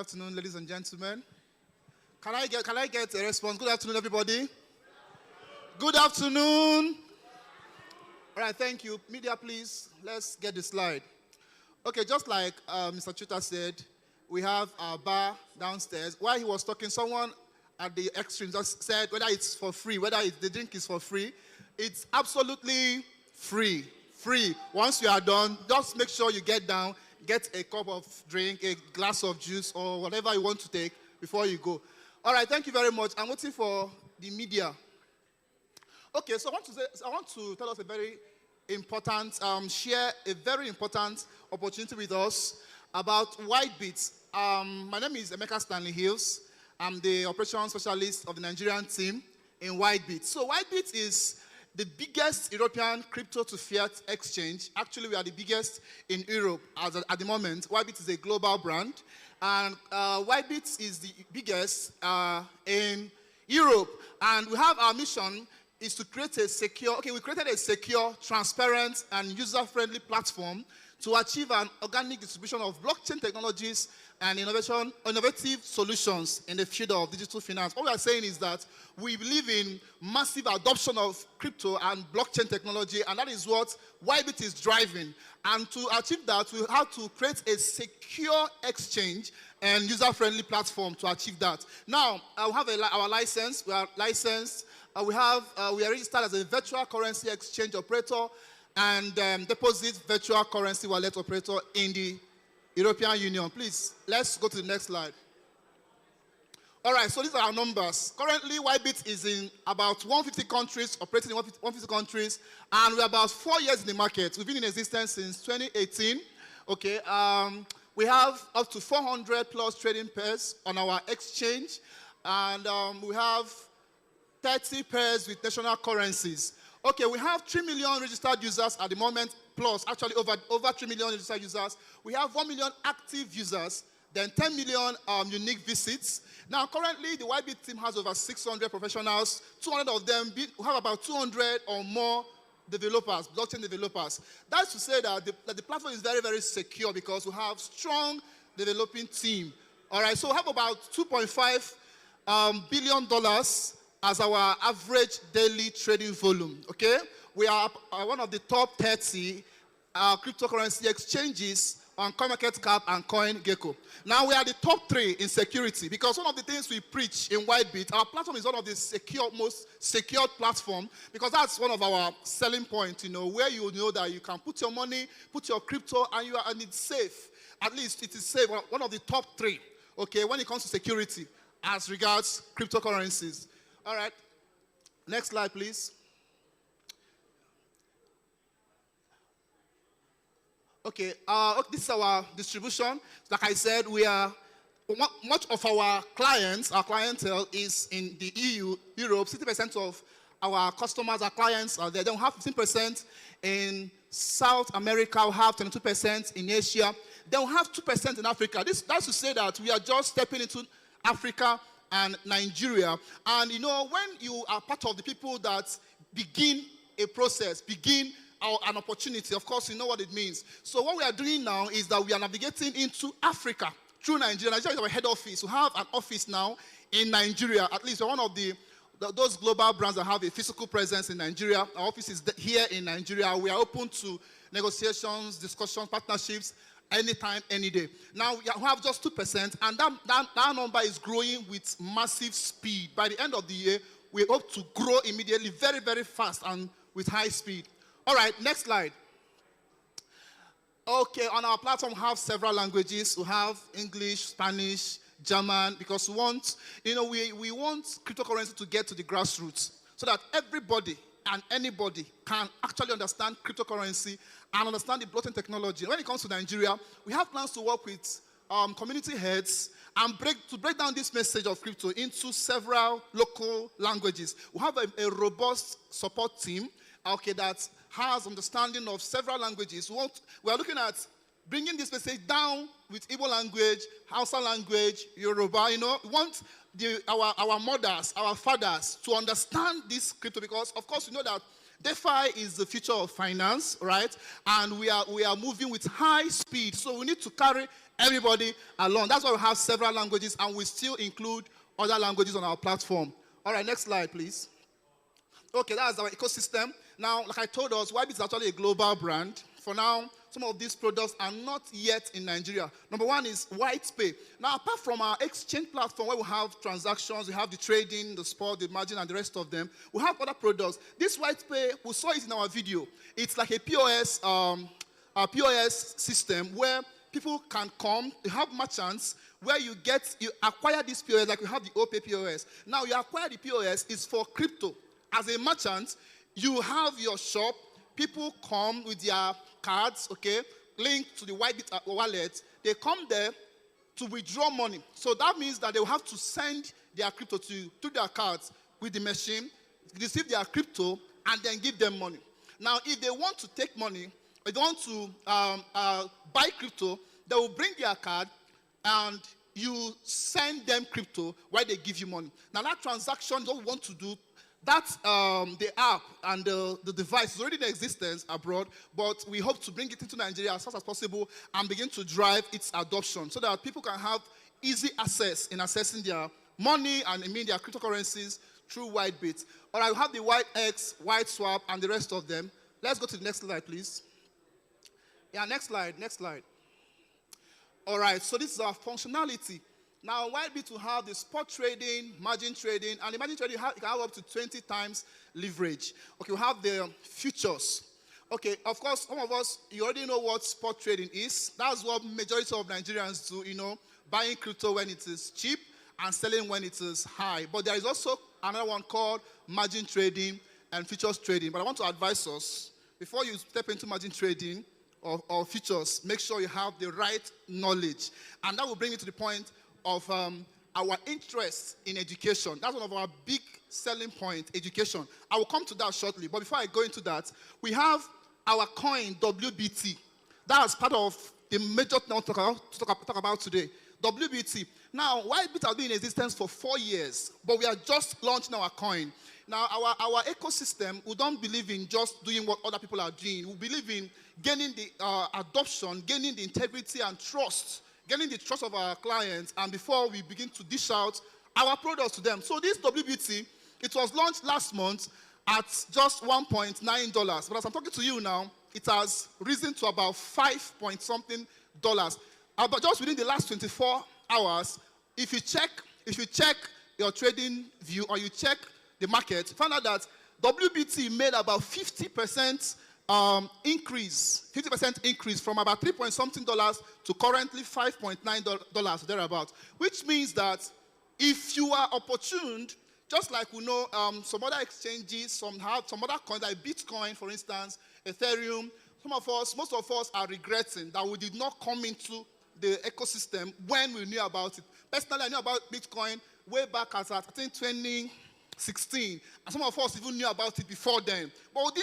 afternoon, ladies and gentlemen. Can I get a response? Good afternoon, everybody. Good afternoon. All right, thank you. Media, please. Let's get the slide. Okay, just like Mr. Chuta said, we have our bar downstairs. While he was talking, someone at the extreme just said whether it's for free, whether the drink is for free. It's absolutely free. Free. Once you are done, just make sure you get down, get a cup of drink, a glass of juice, or whatever you want to take before you go. All right, thank you very much. I'm waiting for the media. Okay, so I want to tell us a very important, share a very important opportunity with us about Whitebit. My name is Emeka Stanley Hills. I'm the operations specialist of the Nigerian team in Whitebit. So Whitebit is the biggest European crypto to fiat exchange. Actually, we are the biggest in Europe at the moment. Whitebit is a global brand. And Whitebit is the biggest in Europe. And we have our mission is to create a secure, we created a secure, transparent, and user-friendly platform to achieve an organic distribution of blockchain technologies and innovative solutions in the field of digital finance. What we are saying is that we believe in massive adoption of crypto and blockchain technology, and that is what Whitebit is driving. And to achieve that, we have to create a secure exchange and user-friendly platform to achieve that. Now, we have our license. We are licensed. We are registered as a virtual currency exchange operator and deposit virtual currency wallet operator in the European Union. Please, let's go to the next slide. All right, so these are our numbers. Currently, Whitebit is in about 150 countries, operating in 150 countries, and we're about 4 years in the market. We've been in existence since 2018. Okay, we have up to 400 plus trading pairs on our exchange, and we have 30 pairs with national currencies. Okay, we have 3 million registered users at the moment, plus actually over 3 million registered users. We have 1 million active users, then 10 million unique visits. Now, currently, the Whitebit team has over 600 professionals. 200 of them, we have about 200 or more developers, blockchain developers. That's to say that the platform is very, very secure because we have strong developing team. All right, so we have about $2.5 billion as our average daily trading volume, okay? We are one of the top 30 cryptocurrency exchanges on CoinMarketCap and CoinGecko. Now, we are the top 3 in security because one of the things we preach in Whitebit, our platform is one of the most secured platform because that's one of our selling points, where you know that you can put your money, put your crypto, and it's safe. At least it is safe, one of the top 3, okay, when it comes to security as regards cryptocurrencies. All right, next slide, please. Okay, this is our distribution. Like I said, much of our clientele is in the EU, Europe. 60% of our customers, our clients are there. Then we have 15% in South America, we have 22% in Asia. Then we have 2% in Africa. That's to say that we are just stepping into Africa and Nigeria. And when you are part of the people that begin a process, begin an opportunity, of course, you know what it means. So what we are doing now is that we are navigating into Africa through Nigeria. Nigeria is our head office. We have an office now in Nigeria. At least we're one of those global brands that have a physical presence in Nigeria. Our office is here in Nigeria. We are open to negotiations, discussions, partnerships, anytime, any day. Now, we have just 2%, and that number is growing with massive speed. By the end of the year, we hope to grow immediately, very, very fast, and with high speed. All right, next slide. Okay, on our platform, we have several languages. We have English, Spanish, German, because we want cryptocurrency to get to the grassroots so that everybody and anybody can actually understand cryptocurrency and understand the blockchain technology. When it comes to Nigeria, we have plans to work with community heads and break down this message of crypto into several local languages. We have a robust support team, okay, that has understanding of several languages. We are looking at bringing this message down with Igbo language, Hausa language, Yoruba. We want our mothers, our fathers to understand this crypto because, of course, you know that DeFi is the future of finance, right? And we are moving with high speed, so we need to carry everybody along. That's why we have several languages, and we still include other languages on our platform. All right, next slide, please. Okay, that's our ecosystem. Now, like I told us, Ybit is actually a global brand. For now, some of these products are not yet in Nigeria. Number one is WhitePay. Now, apart from our exchange platform where we have transactions, we have the trading, the spot, the margin, and the rest of them, we have other products. This WhitePay, we saw it in our video. It's like a POS system where people can come, you have merchants, where you acquire this POS, like we have the OPay POS. Now, you acquire the POS, it's for crypto. As a merchant, you have your shop, people come with their cards, okay, linked to the Ybit wallet. They come there to withdraw money. So that means that they will have to send their crypto to their cards with the machine, receive their crypto, and then give them money. Now, if they want to take money, if they want to buy crypto, they will bring their card, and you send them crypto while they give you money. Now, that transaction, what we want to do, that's the app and the device is already in existence abroad, but we hope to bring it into Nigeria as fast as possible and begin to drive its adoption so that people can have easy access in accessing their money and their cryptocurrencies through Ybit. All right, we have the YX, YSwap, and the rest of them. Let's go to the next slide, please. Yeah, next slide. All right, so this is our functionality. Now, Ybit will have the spot trading, margin trading, and the margin trading you can have up to 20 times leverage. Okay, we have the futures. Okay, of course, some of us, you already know what spot trading is. That's what majority of Nigerians do, buying crypto when it is cheap and selling when it is high. But there is also another one called margin trading and futures trading. But I want to advise us, before you step into margin trading or futures, make sure you have the right knowledge. And that will bring me to the point of our interest in education. That's one of our big selling points, education. I will come to that shortly. But before I go into that, we have our coin, WBT. That's part of the major thing I want to talk about today. WBT. Now, Ybit has been in existence for 4 years, but we are just launching our coin. Now, our ecosystem, we don't believe in just doing what other people are doing. We believe in gaining the adoption, gaining the integrity and trust, getting the trust of our clients, and before we begin to dish out our products to them. So this WBT, it was launched last month at just $1.9. But as I'm talking to you now, it has risen to about $5 point something. But just within the last 24 hours, if you check your trading view or you check the market, you find out that WBT made about 50% increase from about $3 point something to currently $5.9 thereabout, which means that if you are opportuned, just like we know some other exchanges, some other coins like Bitcoin, for instance, Ethereum, most of us are regretting that we did not come into the ecosystem when we knew about it. Personally, I knew about Bitcoin way back as I think 2016, and some of us even knew about it before then. But we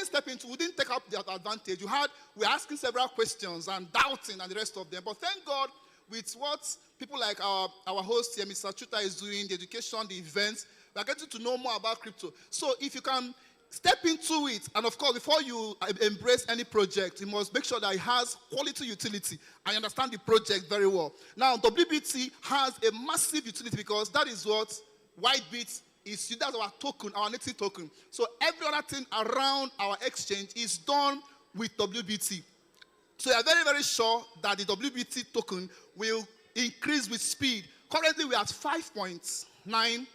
didn't take up that advantage. We were asking several questions and doubting and the rest of them. But thank God, with what people like our host here, Mr. Chuta, is doing, the education, the events, we are getting to know more about crypto. So if you can step into it, and of course, before you embrace any project, you must make sure that it has quality utility and you understand the project very well. Now, WBT has a massive utility because that is what Ybit is. That's our token, our native token. So every other thing around our exchange is done with WBT. So we are very, very sure that the WBT token will increase with speed. Currently, we are at $5.9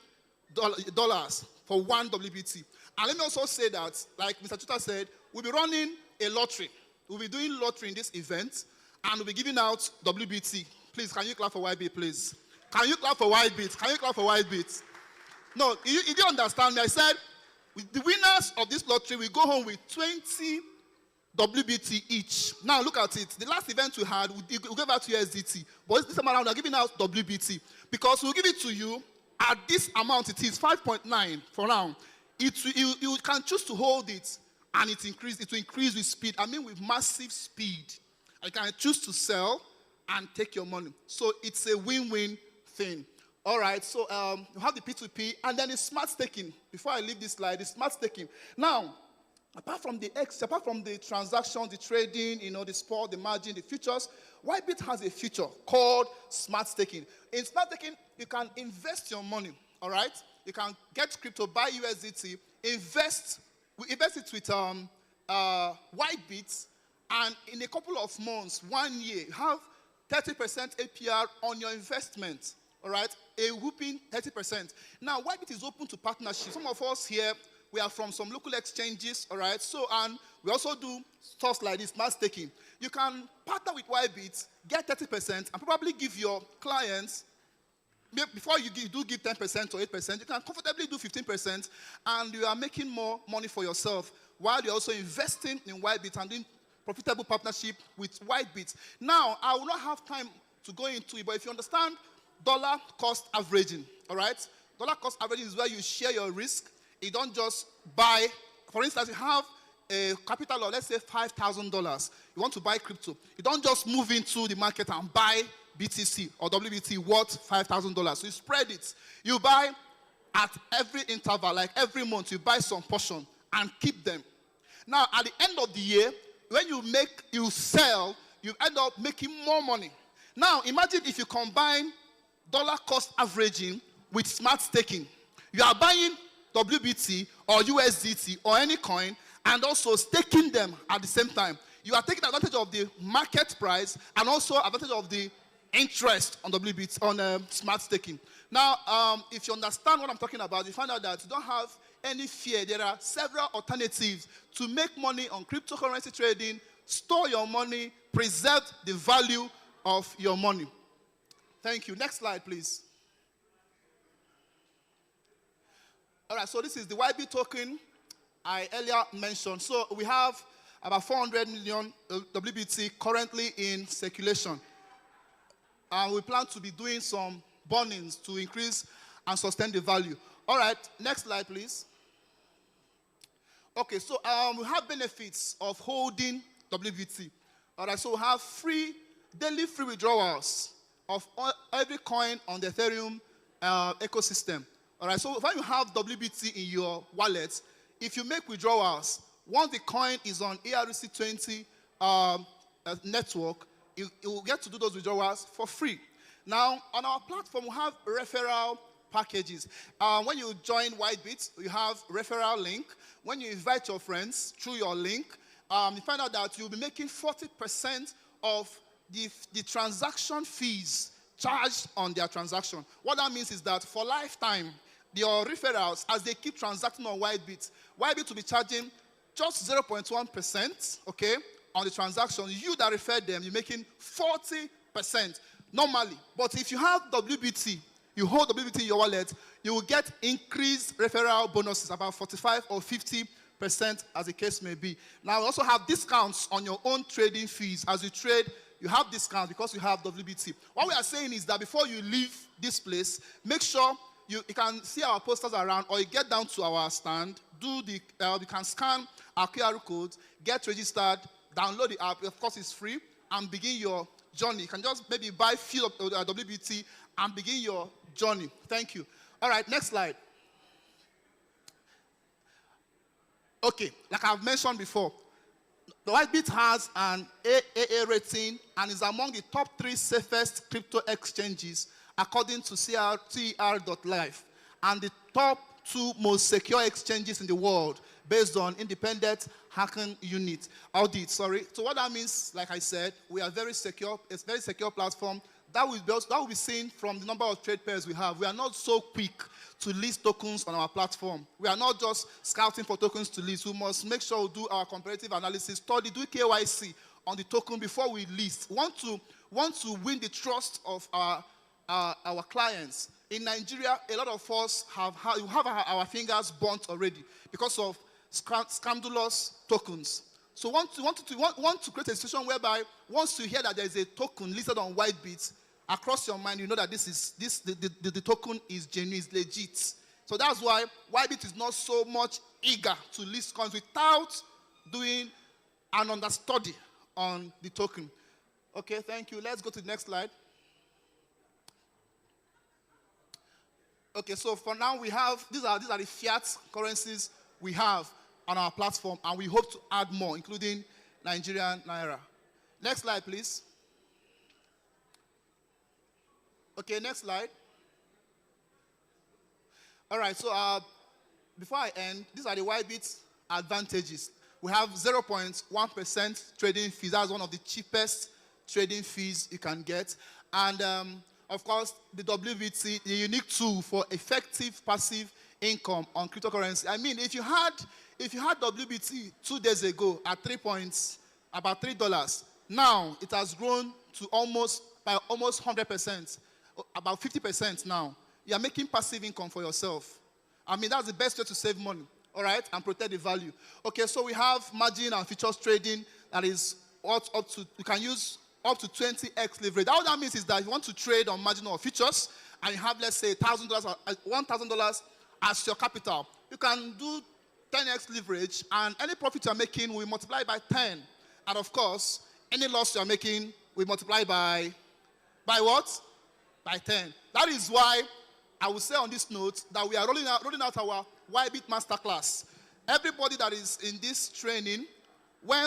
for one WBT. And let me also say that, like Mr. Chuta said, we'll be running a lottery. We'll be doing lottery in this event, and we'll be giving out WBT. Please, can you clap for Ybit, please? Can you clap for Ybit? Can you clap for Ybit? No, you didn't understand me. I said, the winners of this lottery will go home with 20 WBT each. Now, look at it. The last event we had, we gave out USDT. But this time around, we're giving out WBT. Because we'll give it to you at this amount. It is 5.9 for now. You can choose to hold it, and it will increase with speed. I mean with massive speed. You can choose to sell and take your money. So it's a win-win thing. All right, so you have the P2P, and then the smart staking. Before I leave this slide, the smart staking. Now, apart from the transactions, the trading, the spot, the margin, the futures, Whitebit has a feature called smart staking. In smart staking, you can invest your money, all right? You can get crypto, buy USDT, invest it with Whitebit, and in a couple of months, 1 year, you have 30% APR on your investment, all right? A whooping 30%. Now, Whitebit is open to partnership. Some of us here, we are from some local exchanges, all right? So, and we also do stuff like this, smart staking. You can partner with Whitebit, get 30%, and probably give your clients, before you do give 10% or 8%, you can comfortably do 15%, and you are making more money for yourself while you're also investing in Whitebit and doing profitable partnership with Whitebit. Now, I will not have time to go into it, but if you understand dollar cost averaging, all right? Dollar cost averaging is where you share your risk. You don't just buy. For instance, you have a capital of, let's say, $5,000. You want to buy crypto. You don't just move into the market and buy BTC or WBT worth $5,000. So you spread it. You buy at every interval, like every month, you buy some portion and keep them. Now, at the end of the year, when you sell, you end up making more money. Now, imagine if you combine dollar cost averaging with smart staking. You are buying WBT or USDT or any coin and also staking them at the same time. You are taking advantage of the market price and also advantage of the interest on WBT, on smart staking. Now, if you understand what I'm talking about, you find out that you don't have any fear. There are several alternatives to make money on cryptocurrency trading, store your money, preserve the value of your money. Thank you. Next slide, please. All right, so this is the YB token I earlier mentioned. So we have about 400 million WBT currently in circulation. And we plan to be doing some burnings to increase and sustain the value. All right, next slide, please. Okay, so we have benefits of holding WBT. All right, so we have daily free withdrawals of every coin on the Ethereum ecosystem. All right, so when you have WBT in your wallet, if you make withdrawals, once the coin is on ERC20 network, you will get to do those withdrawals for free. Now, on our platform, we have referral packages. When you join Whitebit, you have referral link. When you invite your friends through your link, you find out that you'll be making 40% of the transaction fees charged on their transaction. What that means is that for lifetime, your referrals, as they keep transacting on Whitebit will be charging just 0.1%, okay, on the transaction. You that referred them, you're making 40% normally. But if you have WBT, you hold WBT in your wallet, you will get increased referral bonuses, about 45 or 50%, as the case may be. Now, we also have discounts on your own trading fees. As you trade, you have discounts because you have WBT. What we are saying is that before you leave this place, make sure you can see our posters around, or you get down to our stand, you can scan our QR code, get registered, download the app, of course it's free, and begin your journey. You can just maybe buy few of WBT and begin your journey. Thank you. All right, next slide. Okay, like I've mentioned before, the Whitebit has an AAA rating and is among the top 3 safest crypto exchanges according to CR.life, and the top 2 most secure exchanges in the world based on independent hacking audit. So what that means, like I said, we are very secure. It's a very secure platform. That will be seen from the number of trade pairs we have. We are not so quick to list tokens on our platform. We are not just scouting for tokens to list. We must make sure we do our comparative analysis, study, do KYC on the token before we list. We want to win the trust of our clients. In Nigeria, a lot of us have our fingers burnt already because of scandalous tokens. So want to create a situation whereby once you hear that there is a token listed on Whitebit, across your mind, you know that the token is genuine, is legit. So that's why Whitebit is not so much eager to list coins without doing an understudy on the token. Okay, thank you. Let's go to the next slide. Okay, so for now we have, these are the fiat currencies we have. on our platform, and we hope to add more, including Nigerian Naira. Next slide, please. Okay, next slide. All right, so before I end, these are the YBit advantages. We have 0.1% trading fees. That's one of the cheapest trading fees you can get. And of course, the WBT, the unique tool for effective passive income on cryptocurrency. I mean, if you had WBT 2 days ago at about $3, now it has grown to almost 100%, about 50% now. You are making passive income for yourself. I mean, that's the best way to save money, all right, and protect the value. Okay, so we have margin and futures trading that is up to, you can use up to 20x leverage. All that means is that if you want to trade on margin or futures and you have, let's say, $1,000 as your capital, you can do 10x leverage, and any profit you're making will multiply by 10. And of course, any loss you're making will multiply by what? By 10. That is why I will say on this note that we are rolling out our YBit Masterclass. Everybody that is in this training,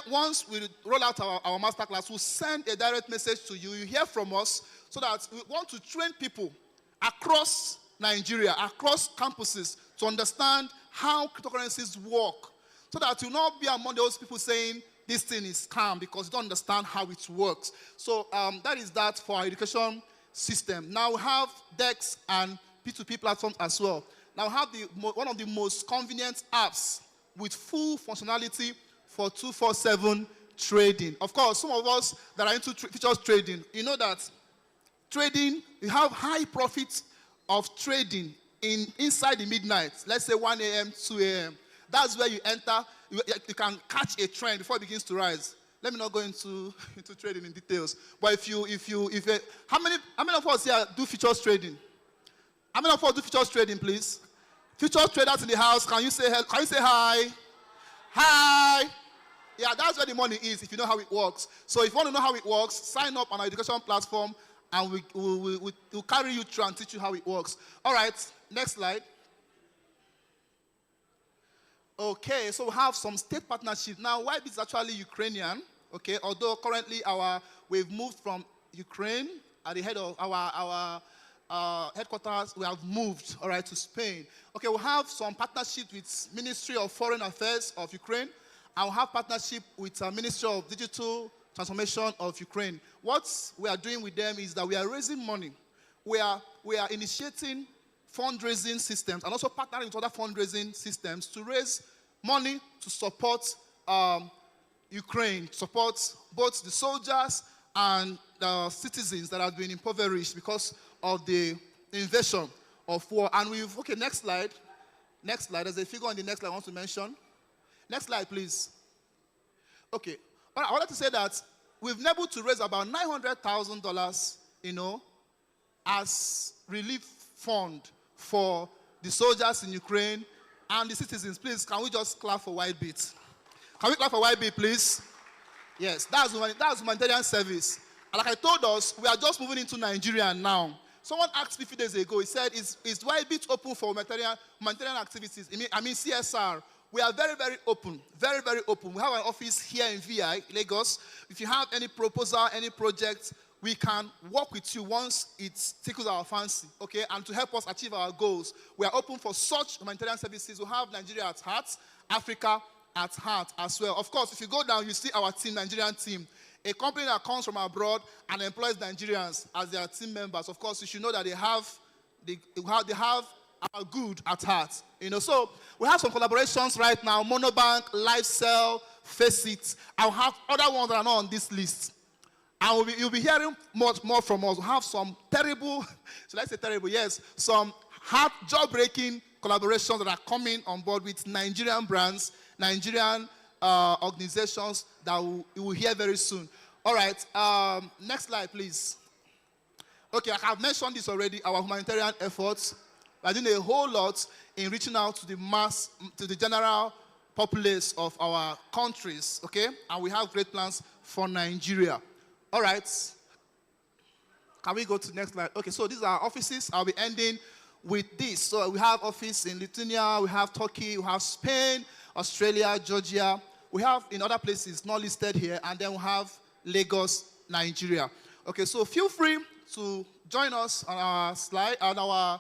once we roll out our Masterclass, we'll send a direct message to you. You hear from us, so that we want to train people across Nigeria, across campuses, to understand how cryptocurrencies work, so that you'll not be among those people saying this thing is scam because you don't understand how it works. So that is that for our education system. Now we have DEX and P2P platforms as well. Now we have one of the most convenient apps with full functionality for 24/7 trading. Of course, some of us that are into futures trading, you know that trading, you have high profits of trading inside the midnight. Let's say 1 a.m., 2 a.m. That's where you enter. You can catch a trend before it begins to rise. Let me not go into trading in details. But if you, how many of us here do futures trading? How many of us do futures trading, please? Futures traders in the house, can you say hi? Hi. Yeah, that's where the money is, if you know how it works. So if you want to know how it works, sign up on our education platform, and we'll carry you through and teach you how it works. All right, next slide. Okay, so we have some state partnership. Now, YBit is actually Ukrainian, okay, although currently we've moved from Ukraine at the head of our headquarters. We have moved, all right, to Spain. Okay, we have some partnership with Ministry of Foreign Affairs of Ukraine, and we have partnership with Ministry of Digital Transformation of Ukraine. What we are doing with them is that we are raising money. We are initiating fundraising systems and also partnering with other fundraising systems to raise money to support Ukraine, support both the soldiers and the citizens that have been impoverished because of the invasion of war. And okay, next slide. Next slide. There's a figure on the next slide I want to mention. Next slide, please. Okay. But I wanted to say that we've been able to raise about $900,000, as relief fund for the soldiers in Ukraine and the citizens. Please, can we just clap for YBit? Can we clap for YBit, please? Yes, that's humanitarian service. And like I told us, we are just moving into Nigeria now. Someone asked me a few days ago, he said, is YBit open for humanitarian activities? I mean CSR. We are very, very open, very, very open. We have an office here in VI, Lagos. If you have any proposal, any project, we can work with you once it tickles our fancy, okay? And to help us achieve our goals, we are open for such humanitarian services. We have Nigeria at heart, Africa at heart as well. Of course, if you go down, you see our team, Nigerian team, a company that comes from abroad and employs Nigerians as their team members. Of course, you should know that they have our good at heart. So we have some collaborations right now: Monobank, LifeCell, Faceit. I'll have other ones that are not on this list. And you'll be hearing much more from us. We have some terrible, so let's say terrible, yes, some hard, jaw-breaking collaborations that are coming on board with Nigerian brands, Nigerian organizations that you will hear very soon. All right, next slide, please. Okay, I have mentioned this already, our humanitarian efforts. We are doing a whole lot in reaching out to the general populace of our countries, okay? And we have great plans for Nigeria. All right. Can we go to the next slide? Okay, so these are our offices. I'll be ending with this. So we have office in Lithuania, we have Turkey, we have Spain, Australia, Georgia. We have in other places not listed here, and then we have Lagos, Nigeria. Okay, so feel free to join us on our slide, at our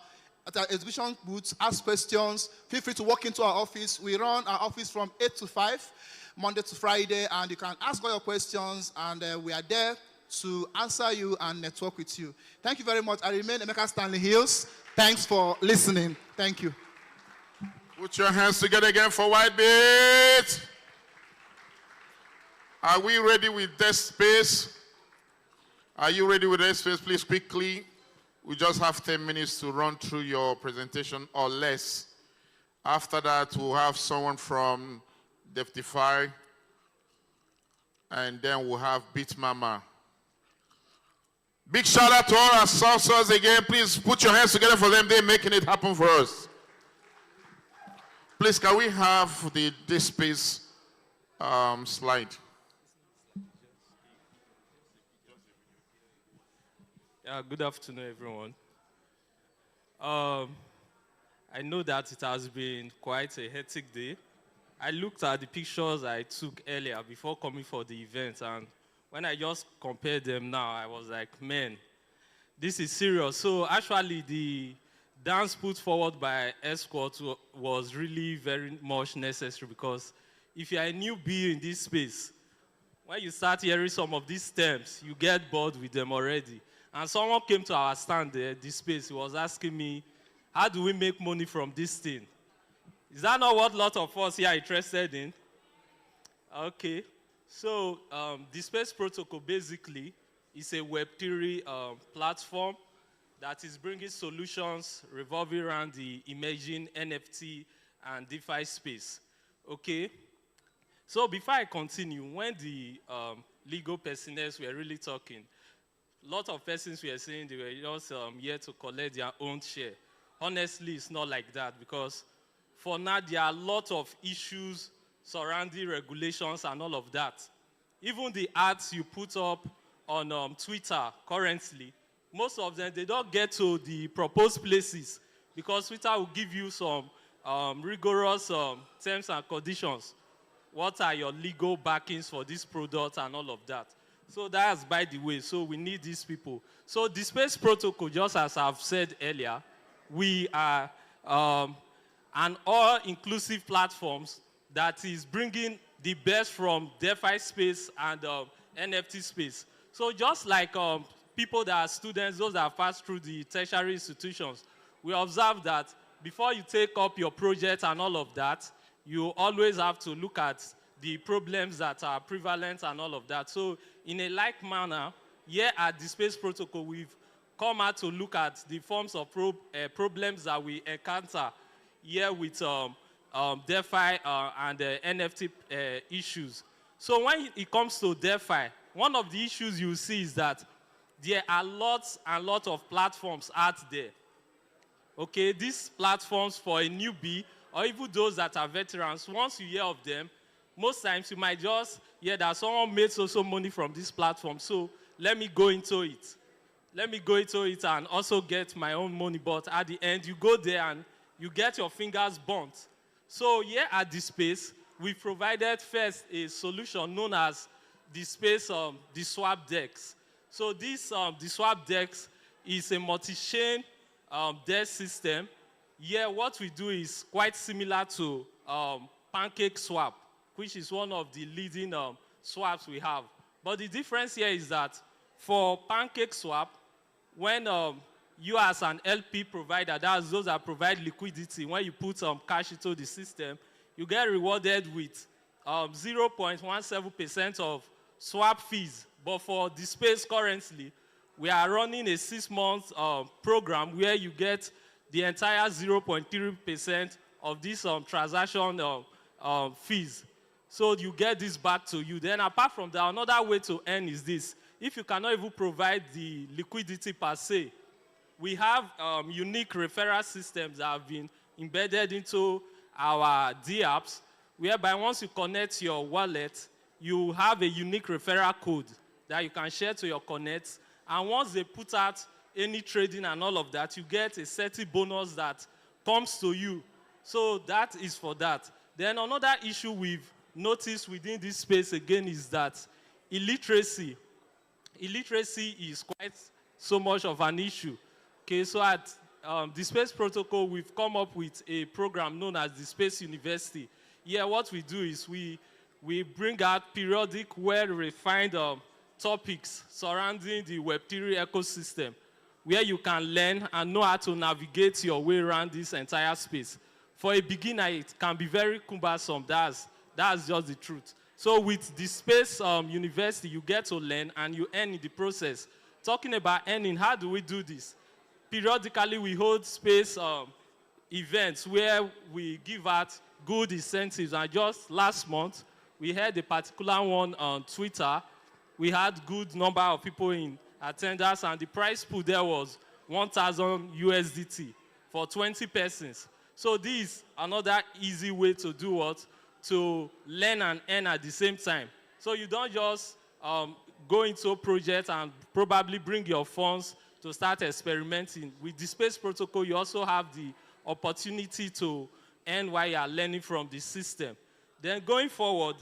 exhibition booth, ask questions. Feel free to walk into our office. We run our office from 8 to 5, Monday to Friday, and you can ask all your questions, and we are there to answer you and network with you. Thank you very much. I remain Emeka Stanley Hills. Thanks for listening. Thank you. Put your hands together again for Whitebit. Are we ready with this space? Are you ready with this space? Please quickly. We just have 10 minutes to run through your presentation or less. After that, we'll have someone from Deftify, and then we'll have Beat Mama. Big shout out to all our salsas again. Please put your hands together for them. They're making it happen for us. Please, can we have this space slide? Yeah, good afternoon, everyone. I know that it has been quite a hectic day. I looked at the pictures I took earlier before coming for the event, and when I just compared them now, I was like, man, this is serious. So actually, the dance put forward by Escort was really very much necessary, because if you are a newbie in this space, when you start hearing some of these terms, you get bored with them already. And someone came to our stand there, this space, he was asking me, how do we make money from this thing? Is that not what a lot of us here are interested in? Okay. So the Space Protocol basically is a Web3 platform that is bringing solutions revolving around the emerging NFT and DeFi space. Okay. So before I continue, when the legal personnel were really talking, a lot of persons were saying they were just here to collect their own share. Honestly, it's not like that, because for now, there are a lot of issues surrounding regulations and all of that. Even the ads you put up on Twitter currently, most of them, they don't get to the proposed places, because Twitter will give you some rigorous terms and conditions. What are your legal backings for this product and all of that? So that's by the way. So we need these people. So the Space Protocol, just as I've said earlier, we are an all-inclusive platforms that is bringing the best from DeFi space and NFT space. So just like people that are students, those that have passed through the tertiary institutions, we observe that before you take up your project and all of that, you always have to look at the problems that are prevalent and all of that. So in a like manner, here at the Space Protocol, we've come out to look at the forms of problems that we encounter here with DeFi and NFT issues. So when it comes to DeFi, one of the issues you see is that there are lots and lots of platforms out there. Okay, these platforms for a newbie, or even those that are veterans, once you hear of them, most times you might just hear that someone made so money from this platform, so let me go into it. Let me go into it and also get my own money. But at the end, you go there and you get your fingers burnt. So here at the space, we provided first a solution known as the space, the swap DEX. So this, the swap DEX is a multi-chain DEX system. Here, what we do is quite similar to Pancake Swap, which is one of the leading swaps we have. But the difference here is that for Pancake Swap, when you as an LP provider, that's those that provide liquidity, when you put cash into the system, you get rewarded with 0.17% of swap fees. But for the space currently, we are running a 6-month program where you get the entire 0.3% of this transaction fees. So you get this back to you. Then apart from that, another way to earn is this. If you cannot even provide the liquidity per se, we have unique referral systems that have been embedded into our D-apps, whereby once you connect your wallet, you have a unique referral code that you can share to your connects. And once they put out any trading and all of that, you get a certain bonus that comes to you. So that is for that. Then another issue we've noticed within this space again is that illiteracy is quite so much of an issue. Okay, so at the Space Protocol, we've come up with a program known as the Space University. Here, what we do is we bring out periodic, well-refined topics surrounding the Web3 ecosystem, where you can learn and know how to navigate your way around this entire space. For a beginner, it can be very cumbersome. That's just the truth. So with the Space University, you get to learn and you earn in the process. Talking about earning, how do we do this? Periodically, we hold space events where we give out good incentives. And just last month, we had a particular one on Twitter. We had good number of people in attendance, and the prize pool there was 1,000 USDT for 20 persons. So this is another easy way to do what? To learn and earn at the same time. So you don't just go into a project and probably bring your funds to start experimenting. With the Space Protocol, you also have the opportunity to earn while you are learning from the system. Then going forward,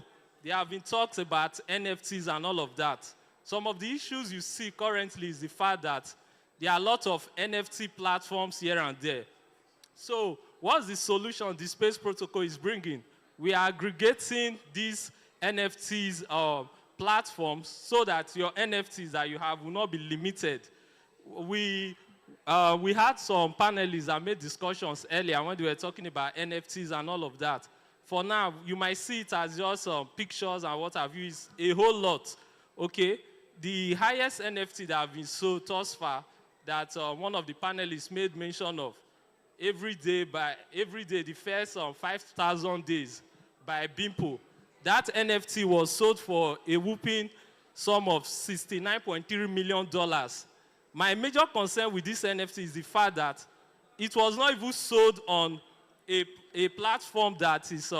there have been talks about NFTs and all of that. Some of the issues you see currently is the fact that there are a lot of NFT platforms here and there. So what's the solution the Space Protocol is bringing? We are aggregating these NFTs platforms so that your NFTs that you have will not be limited. We had some panelists that made discussions earlier when they were talking about NFTs and all of that. For now, you might see it as just pictures and what have you. It's a whole lot, okay? The highest NFT that have been sold thus far that one of the panelists made mention of, every day, the first 5,000 days by Bimpo, that NFT was sold for a whooping sum of $69.3 million. My major concern with this NFT is the fact that it was not even sold on a platform that is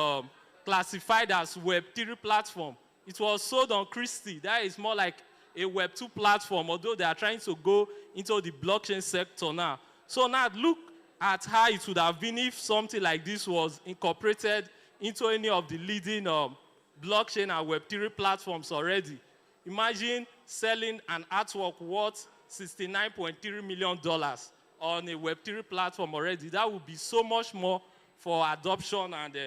classified as Web3 platform. It was sold on Christie. That is more like a Web2 platform, although they are trying to go into the blockchain sector now. So now look at how it would have been if something like this was incorporated into any of the leading blockchain and Web3 platforms already. Imagine selling an artwork worth $69.3 million on a Web3 platform already. That would be so much more for adoption and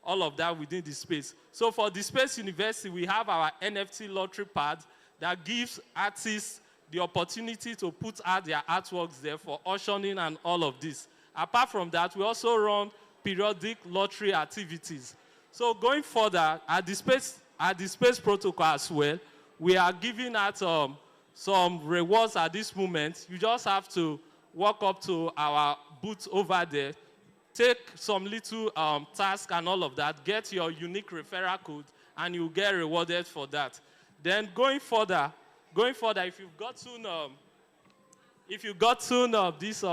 all of that within the space. So for the Space University, we have our NFT lottery pad that gives artists the opportunity to put out their artworks there for auctioning and all of this. Apart from that, we also run periodic lottery activities. So going further, at the Space Protocol as well, we are giving out some rewards at this moment. You just have to walk up to our booth over there, take some little task and all of that, get your unique referral code, and you'll get rewarded for that. Then going further, if you've gotten this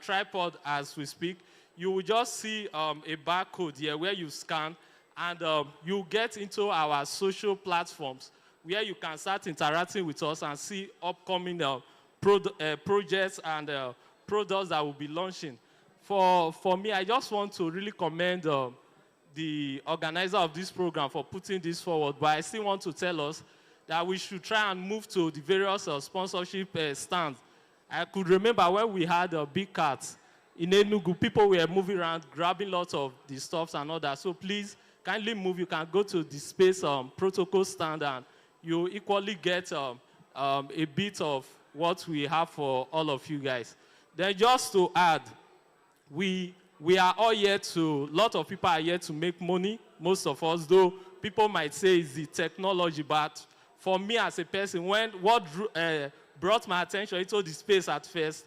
tripod as we speak, you will just see a barcode here where you scan, and you get into our social platforms where you can start interacting with us and see upcoming projects and products that will be launching. For me, I just want to really commend the organizer of this program for putting this forward, but I still want to tell us that we should try and move to the various sponsorship stands. I could remember when we had Big Cats in Enugu, people were moving around, grabbing lots of the stuffs and all that. So please, kindly move. You can go to the Space Protocol stand and you equally get a bit of what we have for all of you guys. Then just to add, we are all here to, a lot of people are here to make money, most of us, though people might say it's the technology, but for me as a person, what brought my attention into the space at first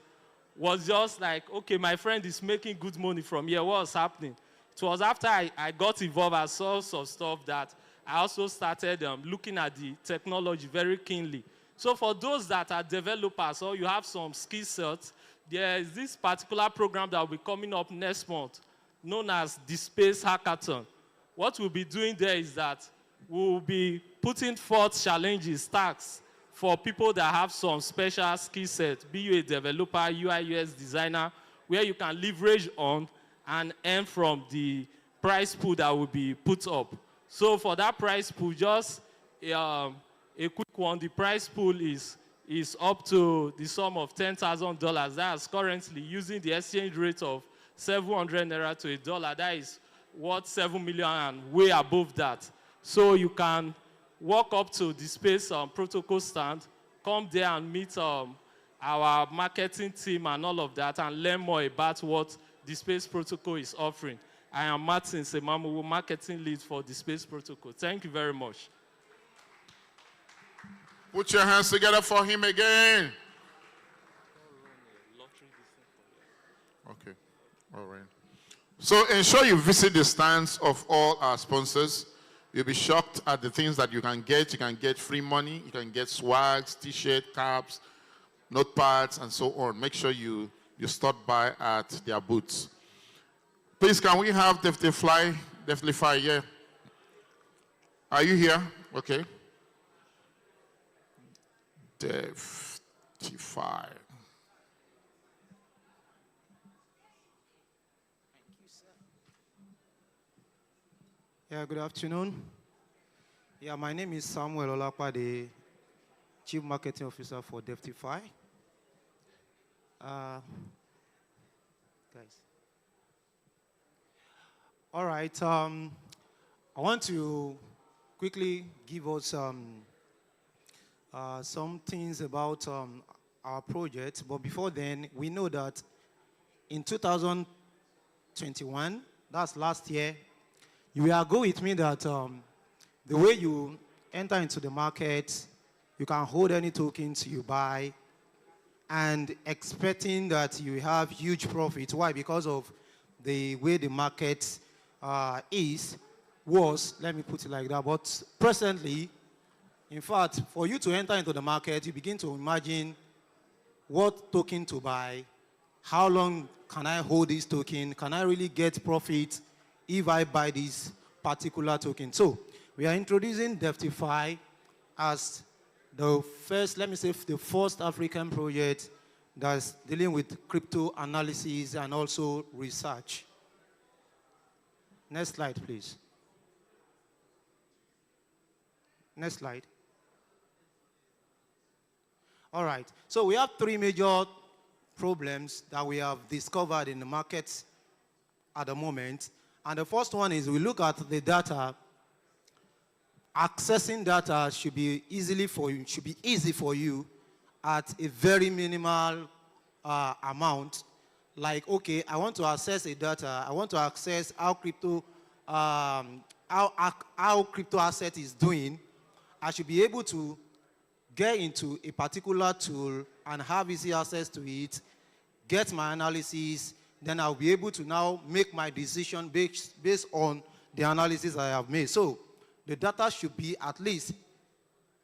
was just like, okay, my friend is making good money from here, what's happening? It was after I got involved, I saw some stuff that I also started looking at the technology very keenly. So for those that are developers or you have some skill sets, there is this particular program that will be coming up next month known as the Space Hackathon. What we'll be doing there is that we'll be putting forth challenges, tasks for people that have some special skill set, be you a developer, UI, UX designer, where you can leverage on and earn from the price pool that will be put up. So for that price pool, just a quick one, the price pool is up to the sum of $10,000. That's currently using the exchange rate of 700 naira to $1. That is worth 7 million and way above that. So you can walk up to the space protocol stand, come there and meet our marketing team and all of that, and learn more about what the space protocol is offering. I am Martin Semamu, marketing lead for the space protocol. Thank you very much. Put your hands together for him again. Okay, all right. So ensure you visit the stands of all our sponsors. You'll be shocked at the things that you can get. You can get free money. You can get swags, t-shirt, caps, notepads, and so on. Make sure you stop by at their booths. Please, can we have Deftify? Yeah. Are you here? Okay. Deftify. Yeah, good afternoon. Yeah, my name is Samuel Olapa, the Chief Marketing Officer for Deftify. Guys. All right, I want to quickly give us some things about our project, but before then, we know that in 2021, that's last year, you will go with me that the way you enter into the market, you can hold any tokens you buy, and expecting that you have huge profit. Why? Because of the way the market was, let me put it like that. But presently, in fact, for you to enter into the market, you begin to imagine what token to buy, how long can I hold this token, can I really get profit if I buy this particular token. So we are introducing Deftify as the first, let me say, the first African project that's dealing with crypto analysis and also research. Next slide, please. Next slide. All right, so we have three major problems that we have discovered in the market at the moment. And the first one is we look at the data. Accessing data should be easy for you at a very minimal amount. Like, okay, I want to access a data. I want to access how crypto asset is doing. I should be able to get into a particular tool and have easy access to it, get my analysis, then I'll be able to now make my decision based on the analysis I have made. So the data should be at least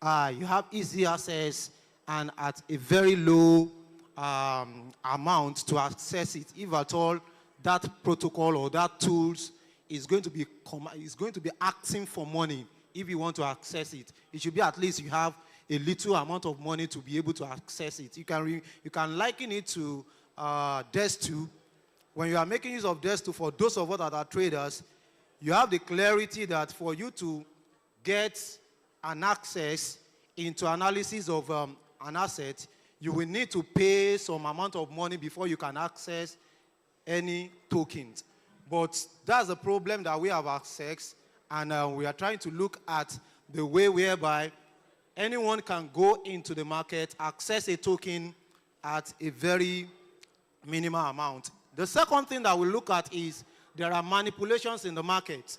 you have easy access and at a very low amount to access it. If at all that protocol or that tools is going to be asking for money, if you want to access it, it should be at least you have a little amount of money to be able to access it. You can liken it to Desk2. When you are making use of Desk2, for those of us that are traders, you have the clarity that for you to get an access into analysis of an asset, you will need to pay some amount of money before you can access any tokens. But that's the problem that we have accessed, and we are trying to look at the way whereby anyone can go into the market, access a token at a very minimal amount. The second thing that we look at is there are manipulations in the market.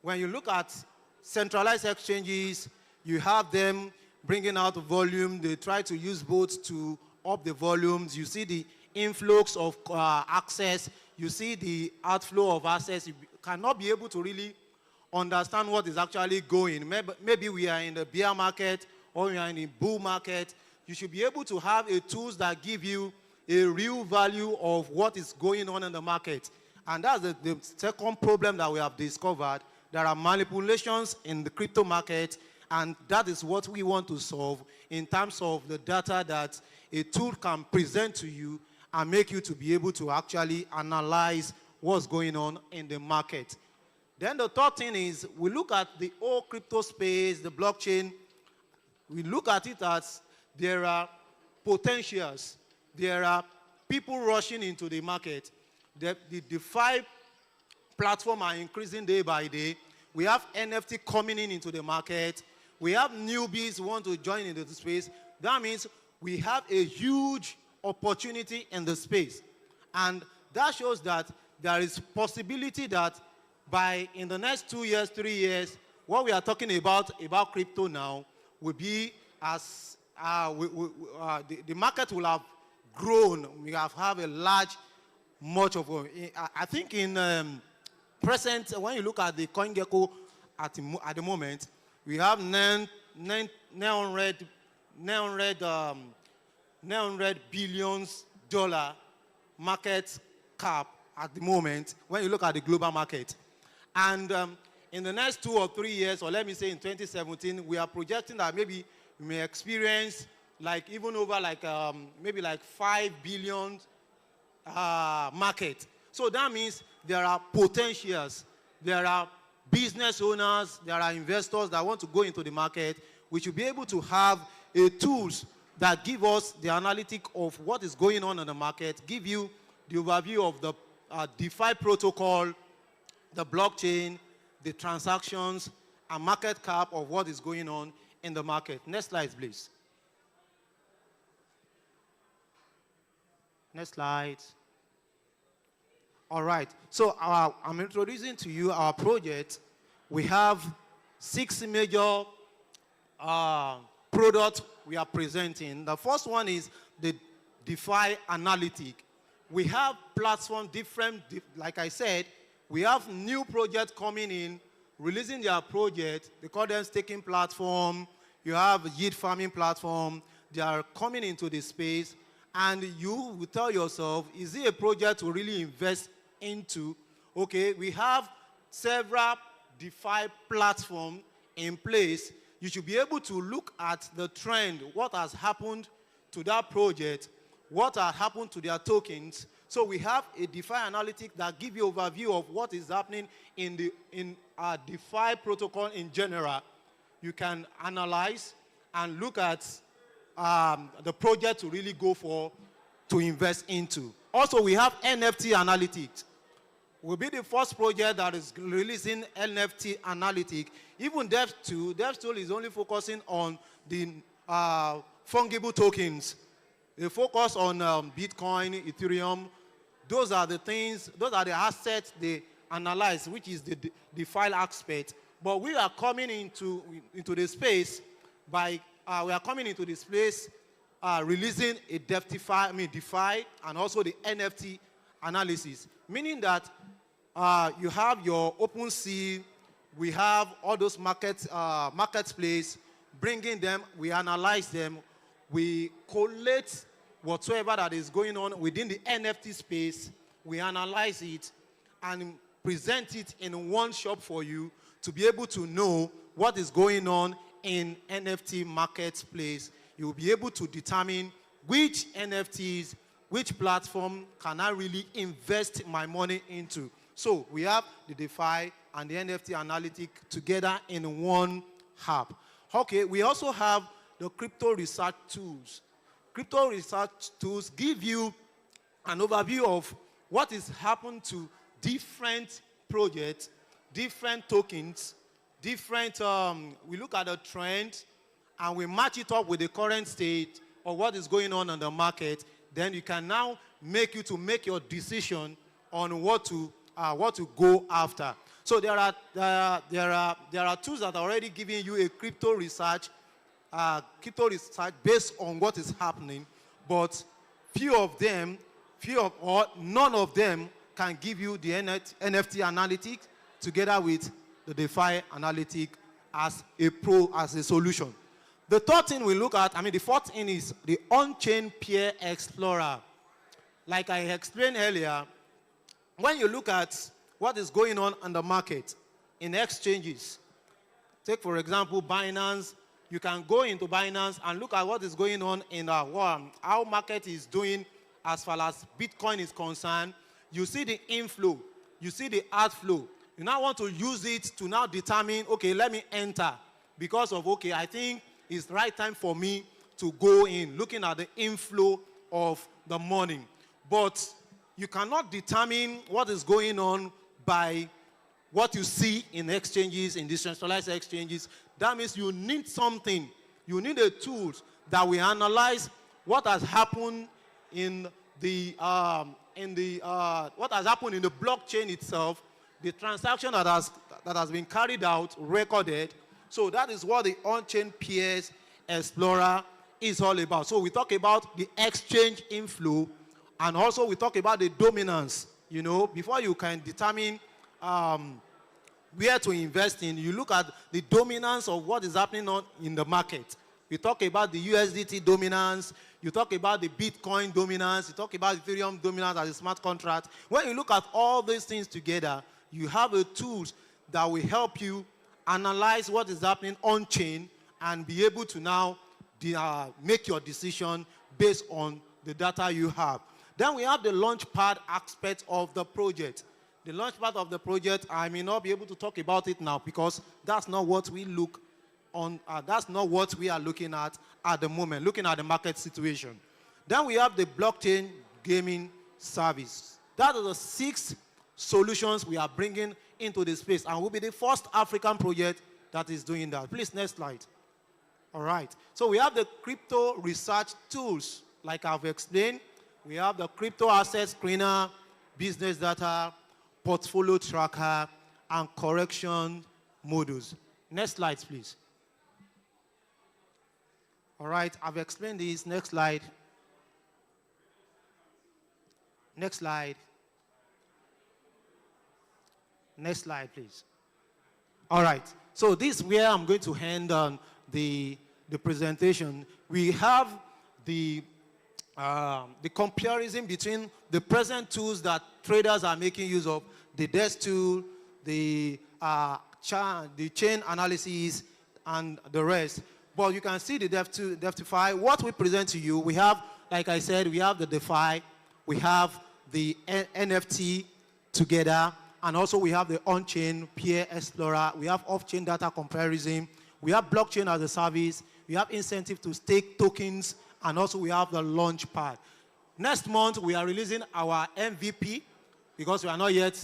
When you look at centralized exchanges, you have them bringing out volume. They try to use bots to up the volumes. You see the influx of access. You see the outflow of access. You cannot be able to really understand what is actually going. Maybe we are in the bear market or we are in a bull market. You should be able to have a tools that give you a real value of what is going on in the market. And that's the second problem that we have discovered. There are manipulations in the crypto market, and that is what we want to solve in terms of the data that a tool can present to you and make you to be able to actually analyze what's going on in the market. Then the third thing is we look at the whole crypto space, the blockchain. We look at it as there are potentials. There are people rushing into the market. The DeFi platform are increasing day by day. We have NFT coming into the market. We have newbies who want to join into the space. That means we have a huge opportunity in the space. And that shows that there is possibility that in the next 2 years, 3 years, what we are talking about crypto now will be as the market will have grown. We have a large, much of I think in present, when you look at the CoinGecko at the moment, we have 900 billions dollar market cap at the moment when you look at the global market. And in the next 2 or 3 years, or let me say in 2017, we are projecting that maybe we may experience like even over like maybe like 5 billion market. So that means there are potentials, there are business owners, there are investors that want to go into the market. We should be able to have tools that give us the analytic of what is going on in the market, give you the overview of the DeFi protocol, the blockchain, the transactions, and market cap of what is going on in the market. Next slide, please. Next slide. All right. So I'm introducing to you our project. We have 6 major products we are presenting. The first one is the DeFi Analytic. We have platform different, like I said, we have new projects coming in, releasing their project. They call them staking platform. You have a yield farming platform. They are coming into the space. And you will tell yourself, is it a project to really invest into? Okay, we have several DeFi platforms in place. You should be able to look at the trend, what has happened to that project, what has happened to their tokens. So we have a DeFi analytic that gives you overview of what is happening in our DeFi protocol in general. You can analyze and look at the project to really go for, to invest into. Also, we have NFT analytics. Will be the first project that is releasing NFT analytic. Even DevTool is only focusing on the fungible tokens. They focus on Bitcoin, Ethereum. Those are the things, those are the assets they analyze, which is the DeFi aspect. But we are coming into the space releasing a DeFi and also the NFT analysis, meaning that you have your OpenSea, we have all those marketplace, bringing them, we analyze them, we collate whatsoever that is going on within the NFT space, we analyze it and present it in one shop for you to be able to know what is going on in NFT marketplace. You will be able to determine which NFTs, which platform can I really invest my money into. So we have the DeFi and the NFT analytic together in one hub. Okay, we also have the crypto research tools. Crypto research tools give you an overview of what is happening to different projects, different tokens, different, we look at the trend and we match it up with the current state of what is going on in the market. Then you can now make your decision on what to go after. So there are tools that are already giving you a crypto research based on what is happening, but none of them can give you the NFT analytics together with the DeFi analytic as a solution. The third thing we look at, the fourth thing is the on-chain peer explorer. Like I explained earlier, when you look at what is going on the market in exchanges, take for example Binance, you can go into Binance and look at what is going on in how market is doing as far as Bitcoin is concerned. You see the inflow, you see the outflow, You now want to use it to now determine, okay, let me enter because of, okay, I think it's the right time for me to go in, looking at the inflow of the money. But you cannot determine what is going on by what you see in exchanges, in decentralized exchanges. That means you need something. You need a tool that will analyze what has happened in the what has happened in the blockchain itself, the transaction that has been carried out, recorded. So that is what the on-chain peers explorer is all about. So we talk about the exchange inflow, and also we talk about the dominance. You know, before you can determine where to invest in, you look at the dominance of what is happening in the market. You talk about the USDT dominance, you talk about the Bitcoin dominance, you talk about Ethereum dominance as a smart contract. When you look at all these things together, you have a tools that will help you analyze what is happening on chain and be able to now make your decision based on the data you have. Then we have the launchpad aspect of the project. The launchpad of the project, I may not be able to talk about it now because that's not what we look on. That's not what we are looking at the moment, looking at the market situation. Then we have the blockchain gaming service. That are the 6 solutions we are bringing into the space, and we'll be the first African project that is doing that. Please, next slide. All right. So we have the crypto research tools, like I've explained. We have the crypto asset screener, business data, portfolio tracker, and correction modules. Next slide, please. All right, I've explained this. Next slide. Next slide. Next slide, please. All right, so this is where I'm going to hand on the presentation. We have the comparison between the present tools that traders are making use of, the desk tool, the chain analysis, and the rest. But you can see the DeFi. What we present to you, we have, like I said, we have the DeFi, we have the NFT together, and also we have the on-chain peer explorer, we have off-chain data comparison, we have blockchain as a service, we have incentive to stake tokens, and also we have the launch pad. Next month, we are releasing our MVP because we are not yet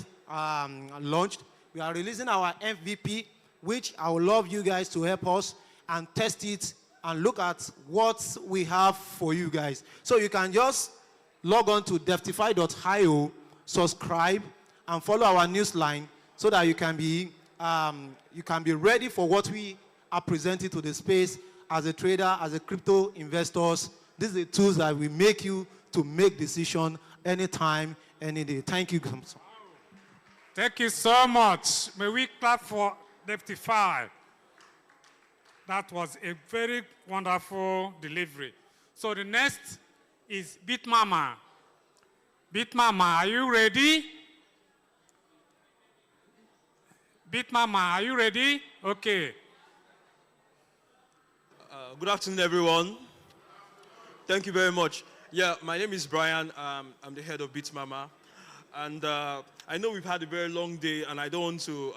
launched. We are releasing our MVP, which I would love you guys to help us and test it and look at what we have for you guys. So you can just log on to deftify.io, subscribe, and follow our newsline so that you can be ready for what we are presenting to the space as a trader, as a crypto investors. These are the tools that will make you to make decision anytime, any day. Thank you. Thank you so much. May we clap for Deftify. That was a very wonderful delivery. So the next is Bitmama. Bitmama, are you ready? Bitmama, are you ready? Okay. Good afternoon, everyone. Thank you very much. Yeah, my name is Brian. I'm the head of Bitmama. And I know we've had a very long day, and I don't want to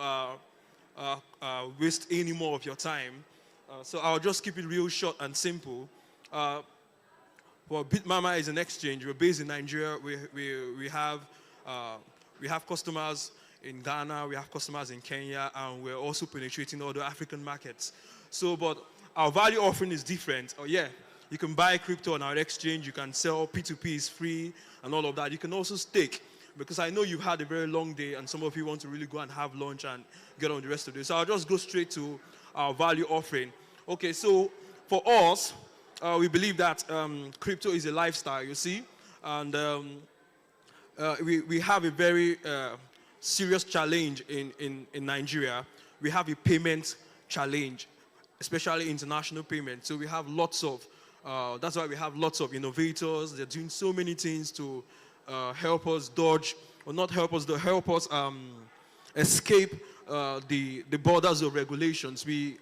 waste any more of your time. So I'll just keep it real short and simple. Well, Bitmama is an exchange. We're based in Nigeria. We have customers in Ghana. We have customers in Kenya, and we're also penetrating other African markets. So, but our value offering is different. Oh yeah, you can buy crypto on our exchange. You can sell P2P is free and all of that. You can also stake, because I know you've had a very long day and some of you want to really go and have lunch and get on the rest of the day. So I'll just go straight to our value offering. Okay, so for us, we believe that crypto is a lifestyle, you see. And we have a very serious challenge in Nigeria. We have a payment challenge, especially international payment. So we have lots of, that's why we have lots of innovators. They're doing so many things to help us dodge, or not help us, to help us escape the borders of regulations. We're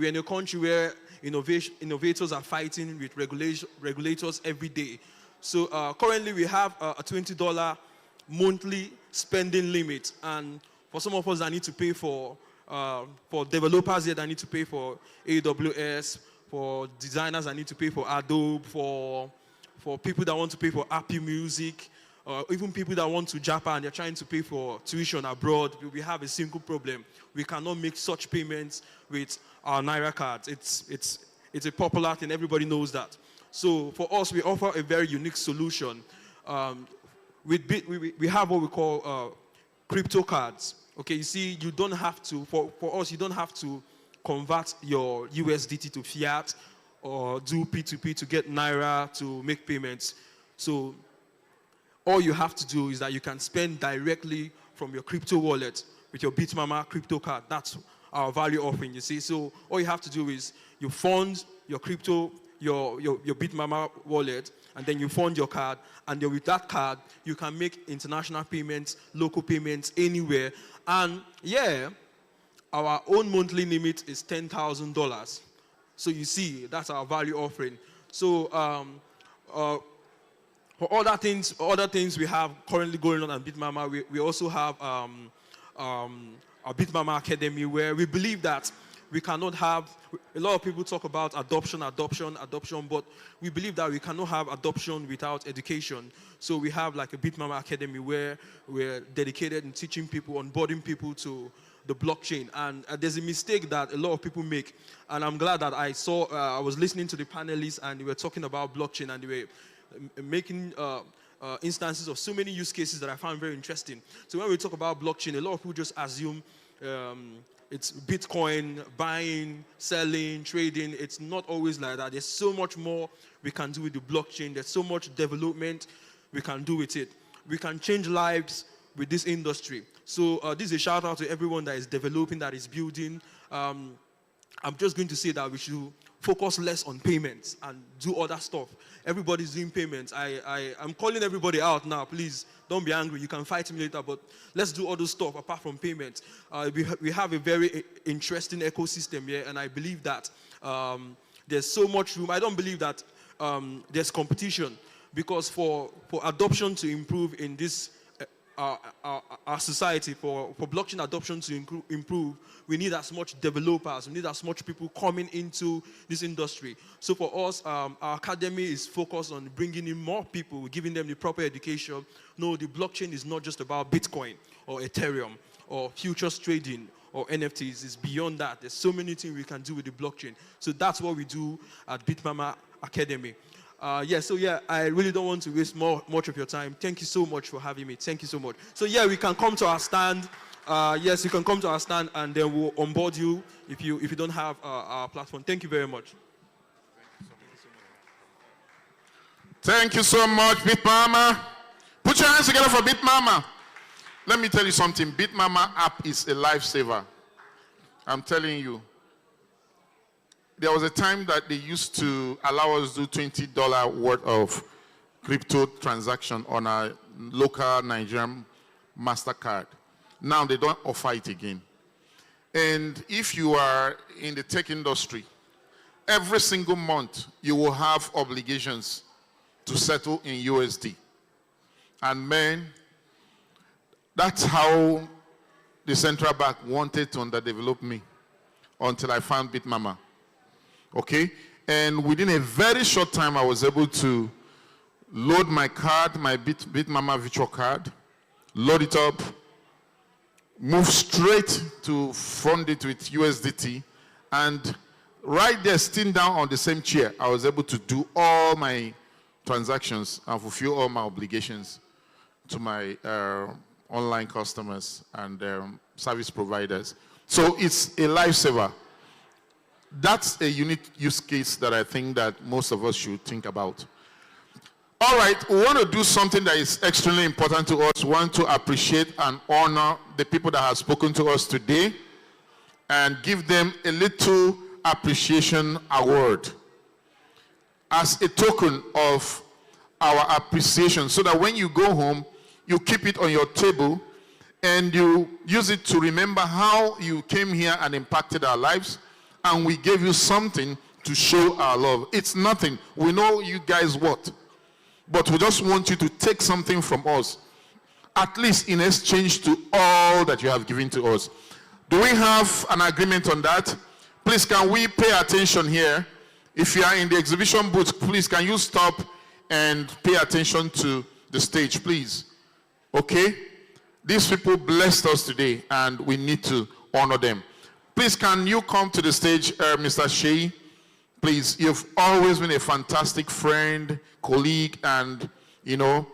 in a country where innovators are fighting with regulators every day. So currently we have a $20 monthly spending limit, and For some of us that need to pay for developers here that need to pay for AWS, for designers that need to pay for Adobe, for people that want to pay for Apple Music, even people that want to Japan, they're trying to pay for tuition abroad. We have a single problem. We cannot make such payments with our Naira cards. It's a popular thing. Everybody knows that. So for us, we offer a very unique solution. We have what we call crypto cards. Okay, you see, you don't have to, for us, you don't have to convert your USDT to fiat or do P2P to get Naira to make payments. So all you have to do is that you can spend directly from your crypto wallet with your Bitmama crypto card. That's our value offering, you see. So all you have to do is you fund your crypto, your Bitmama wallet, and then you fund your card, and then with that card, you can make international payments, local payments, anywhere. And yeah, our own monthly limit is $10,000. So you see, that's our value offering. So for other things we have currently going on at Bitmama, we also have our Bitmama Academy, where we believe that we cannot have, a lot of people talk about adoption, but we believe that we cannot have adoption without education. So we have like a Bitmama Academy where we're dedicated in teaching people, onboarding people to the blockchain. And there's a mistake that a lot of people make. And I'm glad that I was listening to the panelists and they were talking about blockchain, and they were making instances of so many use cases that I found very interesting. So when we talk about blockchain, a lot of people just assume it's Bitcoin, buying, selling, trading. It's not always like that. There's so much more we can do with the blockchain. There's so much development we can do with it. We can change lives with this industry. So this is a shout out to everyone that is developing, that is building. I'm just going to say that we should focus less on payments and do other stuff. Everybody's doing payments. I'm calling everybody out now. Please don't be angry. You can fight me later, but let's do other stuff apart from payments. We have a very interesting ecosystem here, and I believe that there's so much room. I don't believe that there's competition, because for adoption to improve in this our society, for blockchain adoption to improve, we need as much developers, we need as much people coming into this industry. So for us, our academy is focused on bringing in more people, giving them the proper education. No, the blockchain is not just about Bitcoin or Ethereum or futures trading or NFTs. It's beyond that. There's so many things we can do with the blockchain. So that's what we do at Bitmama Academy. I really don't want to waste much of your time. Thank you so much for having me. Thank you so much. So yeah, we can come to our stand. Yes, you can come to our stand, and then we'll onboard you if you don't have our platform. Thank you very much. Thank you so much, Bitmama. Put your hands together for Bitmama. Let me tell you something. Bitmama app is a lifesaver. I'm telling you. There was a time that they used to allow us to do $20 worth of crypto transaction on a local Nigerian MasterCard. Now they don't offer it again. And if you are in the tech industry, every single month you will have obligations to settle in USD. And man, that's how the central bank wanted to underdevelop me until I found Bitmama. Okay, and within a very short time, I was able to load my card, my Bitmama virtual card, load it up, move straight to fund it with USDT, and right there, sitting down on the same chair, I was able to do all my transactions and fulfill all my obligations to my online customers and service providers. So it's a lifesaver. That's a unique use case that I think that most of us should think about. All right, we want to do something that is extremely important to us. We want to appreciate and honor the people that have spoken to us today and give them a little appreciation award as a token of our appreciation, so that when you go home, you keep it on your table and you use it to remember how you came here and impacted our lives. And we gave you something to show our love. It's nothing. We know you guys what. But we just want you to take something from us at least in exchange to all that you have given to us. Do we have an agreement on that? Please, can we pay attention here? If you are in the exhibition booth, please, can you stop and pay attention to the stage, please? Okay? These people blessed us today, and we need to honor them. Please, can you come to the stage, Mr. Shea? Please, you've always been a fantastic friend, colleague, and, you know,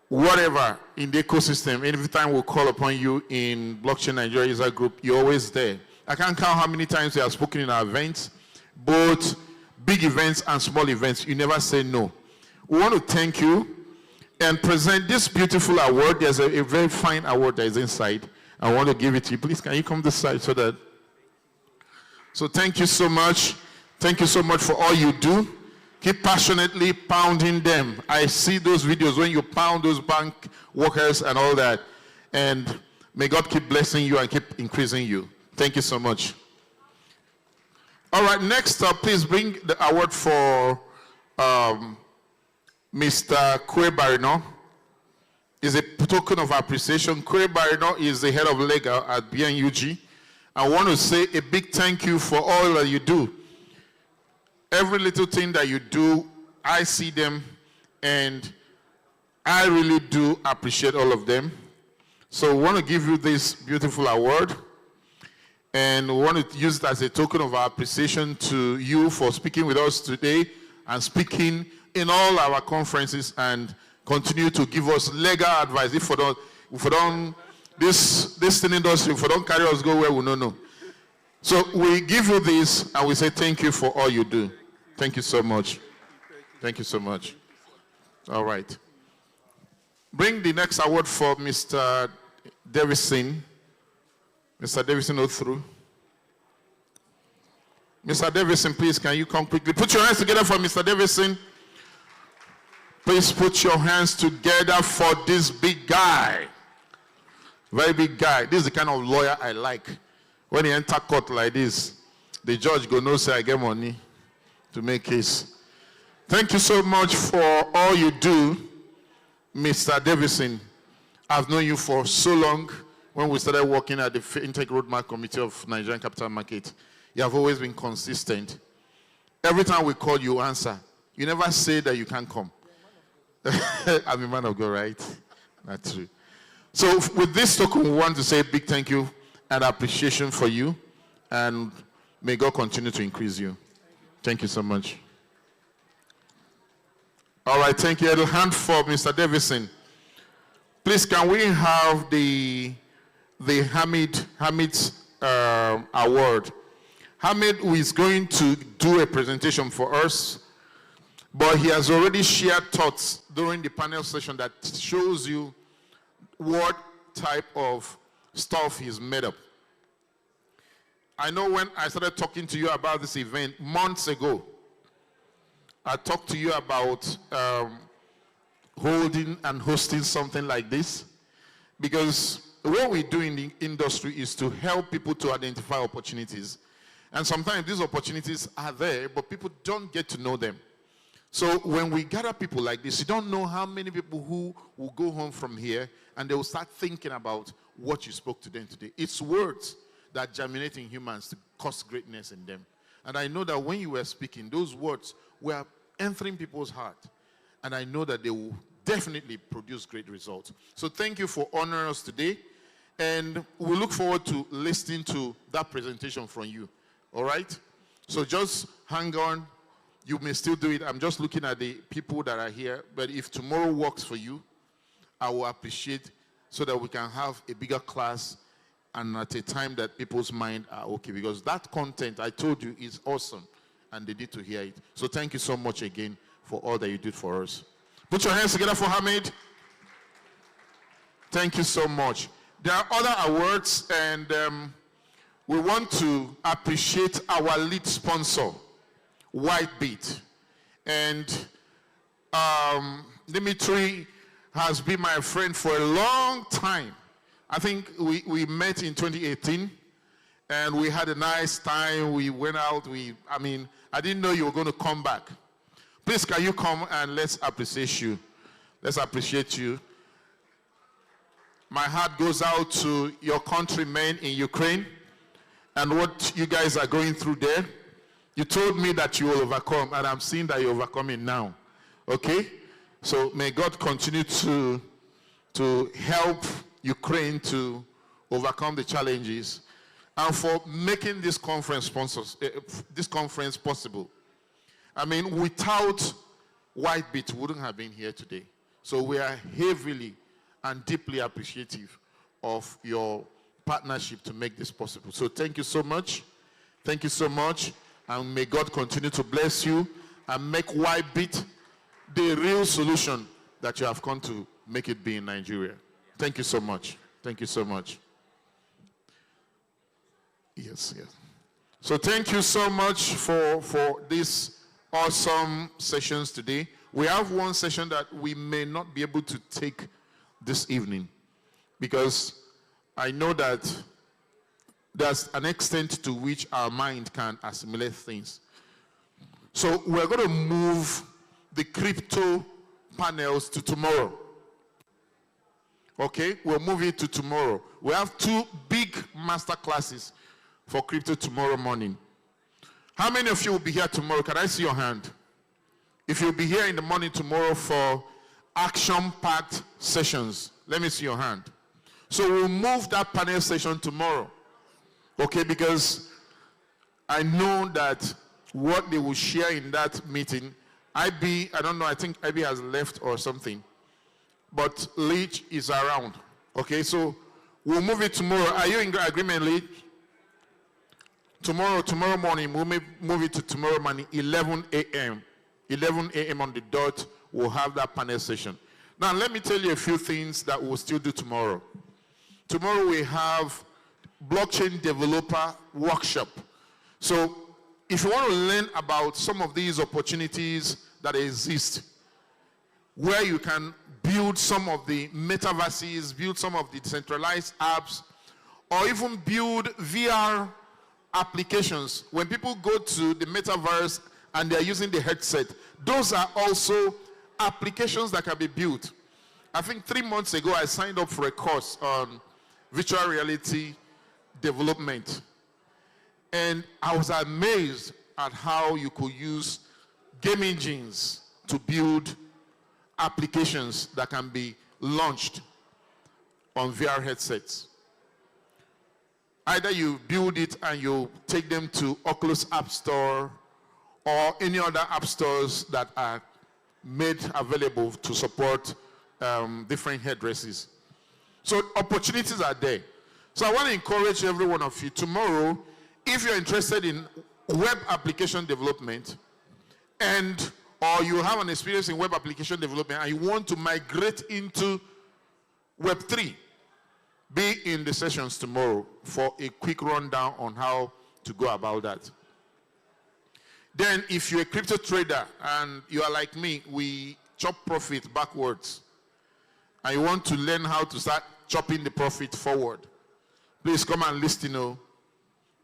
whatever in the ecosystem. Every time we call upon you in Blockchain Nigeria User Group, you're always there. I can't count how many times you have spoken in our events, both big events and small events. You never say no. We want to thank you and present this beautiful award. There's a very fine award that is inside. I want to give it to you. Please, can you come this side so that... So thank you so much. Thank you so much for all you do. Keep passionately pounding them. I see those videos when you pound those bank workers and all that. And may God keep blessing you and keep increasing you. Thank you so much. All right, next up, please bring the award for Mr. Kwe Barino. It's a token of appreciation. Kwe Barino is the head of legal at BNUG. I want to say a big thank you for all that you do. Every little thing that you do, I see them, and I really do appreciate all of them. So we want to give you this beautiful award, and we want to use it as a token of our appreciation to you for speaking with us today and speaking in all our conferences and continue to give us legal advice. If we don't, this thing industry, if we don't carry us go where we don't know. So we give you this and we say thank you for all you do. Thank you so much. Thank you so much. All right. Bring the next award for Mr. Davison. Mr. Davison, go through. Mr. Davison, please, can you come quickly? Put your hands together for Mr. Davison. Please put your hands together for this big guy. Very big guy. This is the kind of lawyer I like. When he enter court like this, the judge go no say I get money to make case. Thank you so much for all you do, Mr. Davison. I've known you for so long. When we started working at the Fintech Roadmap Committee of Nigerian Capital Market, you have always been consistent. Every time we call you, answer. You never say that you can't come. I'm a man of God, right? That's true. So with this token, we want to say a big thank you and appreciation for you, and may God continue to increase you. Thank you so much. All right, thank you. A hand for Mr. Davison. Please, can we have the Hamid's award? Hamid is going to do a presentation for us, but he has already shared thoughts during the panel session that shows you what type of stuff he's made up. I know when I started talking to you about this event months ago, I talked to you about holding and hosting something like this, because what we do in the industry is to help people to identify opportunities. And sometimes these opportunities are there, but people don't get to know them. So when we gather people like this, you don't know how many people who will go home from here and they will start thinking about what you spoke to them today. It's words that germinate in humans to cause greatness in them. And I know that when you were speaking, those words were entering people's heart. And I know that they will definitely produce great results. So thank you for honoring us today. And we look forward to listening to that presentation from you. All right? So just hang on. You may still do it. I'm just looking at the people that are here. But if tomorrow works for you, I will appreciate so that we can have a bigger class and at a time that people's mind are okay. Because that content, I told you, is awesome. And they need to hear it. So thank you so much again for all that you did for us. Put your hands together for Hamid. Thank you so much. There are other awards, and we want to appreciate our lead sponsor, Whitebeat. And Dimitri has been my friend for a long time. I think we met in 2018, and we had a nice time. We went out. I didn't know you were going to come back. Please, can you come and let's appreciate you. Let's appreciate you. My heart goes out to your countrymen in Ukraine and what you guys are going through there. You told me that you will overcome, and I'm seeing that you're overcoming now. Okay? So may God continue to help Ukraine to overcome the challenges and for making this conference possible. I mean, without Whitebit, we wouldn't have been here today. So we are heavily and deeply appreciative of your partnership to make this possible. So thank you so much. Thank you so much. And may God continue to bless you and make Whitebit the real solution that you have come to make it be in Nigeria. Thank you so much. Thank you so much. Yes, yes. So thank you so much for these awesome sessions today. We have one session that we may not be able to take this evening because I know that there's an extent to which our mind can assimilate things. So we're going to move the crypto panels to tomorrow. Okay, we'll move it to tomorrow. We have 2 big master classes for crypto tomorrow morning. How many of you will be here tomorrow? Can I see your hand? If you'll be here in the morning tomorrow for action-packed sessions, let me see your hand. So we'll move that panel session tomorrow. Okay, because I know that what they will share in that meeting, IB, I don't know, I think IB has left or something. But Leach is around. Okay, so we'll move it tomorrow. Are you in agreement, Leach? Tomorrow morning, we'll move it to tomorrow morning, 11 a.m. 11 a.m. on the dot, we'll have that panel session. Now, let me tell you a few things that we'll still do tomorrow. Tomorrow, we have blockchain developer workshop. So, if you want to learn about some of these opportunities that exist, where you can build some of the metaverses, build some of the decentralized apps, or even build VR applications. When people go to the metaverse and they're using the headset, those are also applications that can be built. I think 3 months ago, I signed up for a course on virtual reality development. And I was amazed at how you could use game engines to build applications that can be launched on VR headsets. Either you build it and you take them to Oculus App Store or any other app stores that are made available to support different headdresses. So opportunities are there. So I want to encourage every one of you tomorrow, if you're interested in web application development or you have an experience in web application development and you want to migrate into Web3, be in the sessions tomorrow for a quick rundown on how to go about that. Then if you're a crypto trader and you are like me, we chop profit backwards, and you want to learn how to start chopping the profit forward, please come and listen.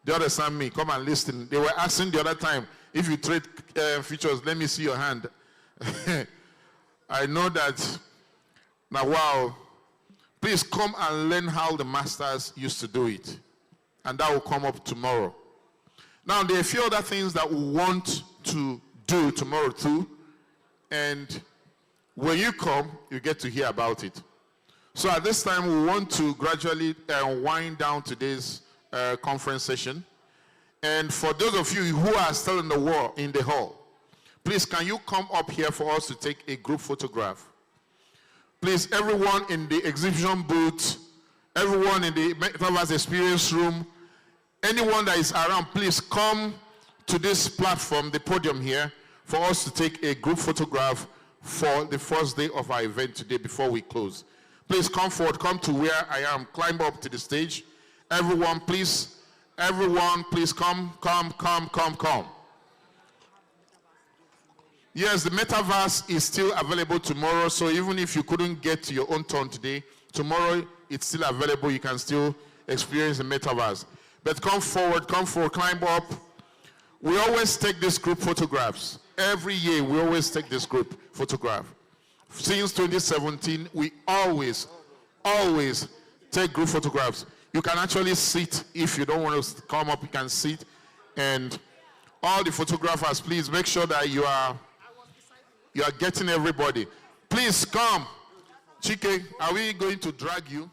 The other side, me, come and listen. They were asking the other time, if you trade futures, let me see your hand. I know that. Now, wow. Please come and learn how the masters used to do it. And that will come up tomorrow. Now, there are a few other things that we want to do tomorrow too. And when you come, you get to hear about it. So at this time, we want to gradually wind down today's conference session. And for those of you who are still in the hall, please, can you come up here for us to take a group photograph? Please, everyone in the exhibition booth, everyone in the Metaverse Experience Room, anyone that is around, please come to this platform, the podium here, for us to take a group photograph for the first day of our event today before we close. Please come forward, come to where I am, climb up to the stage. Everyone, please come. Yes, the Metaverse is still available tomorrow, so even if you couldn't get to your own turn today, tomorrow it's still available. You can still experience the Metaverse. But come forward, climb up. We always take these group photographs. Every year, we always take this group photograph. Since 2017, we always always take group photographs. You can actually sit. If you don't want to come up, you can sit. And all the photographers, please make sure that you are getting everybody. Please come. Chike, are we going to drag you?